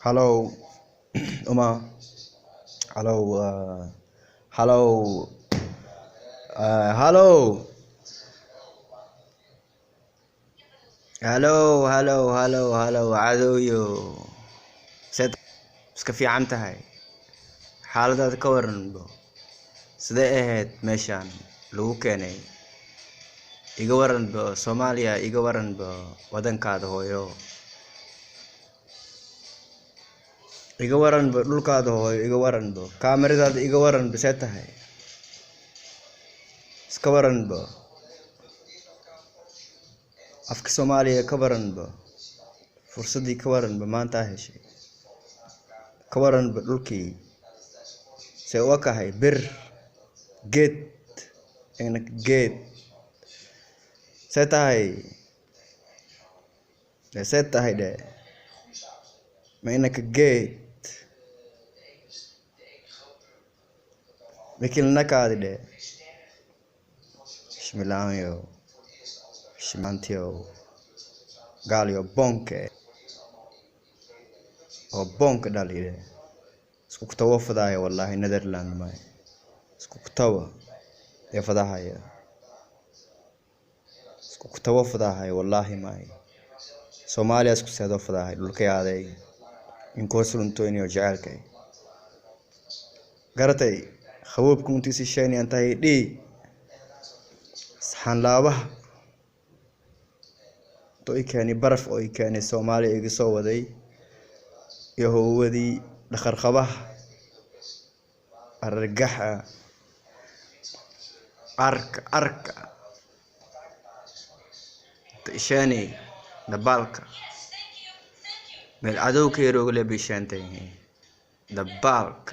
Hello, Uma. Hello, hello, hello, hello. عدويو سيد iska fiican tahay xaaladaada ka waran bo sidee ahayd meeshaan lagu keenay iga waran bo Soomaaliya iga waran bo wadankaada hooyo iga waran bo dhulkaada hooyo iga waran bo kaamiradaada iga waran bo see tahay iska waran bo afka Soomaaliya ka waran bo fursadii ka waran bo maanta heshay ka waran bo dhulkii see u kahay bir geed ina geed see tahay de ma inaka geed mikilnakaadi de shmilaanyo shimantiyo gaaliyo bonke oo bonka dhalide isku kutawa fadaya wallahi Netherland ma isku kutawa ee fadahaya isku kutawa fadahaya wallahi ma Soomaaliya isku seedo fadahaya dhulka yaaday in koorsulunto inuu jecelkay garatay khawabku intii si sheeni antay dhii saxan laabaha to ikani baraf oo ikani Soomaaliya iga soo waday iyo hoowadii dhakhar qabaha aaragxa arka sheeni Debaalk meel adowga yaroo la bishantay Debaalk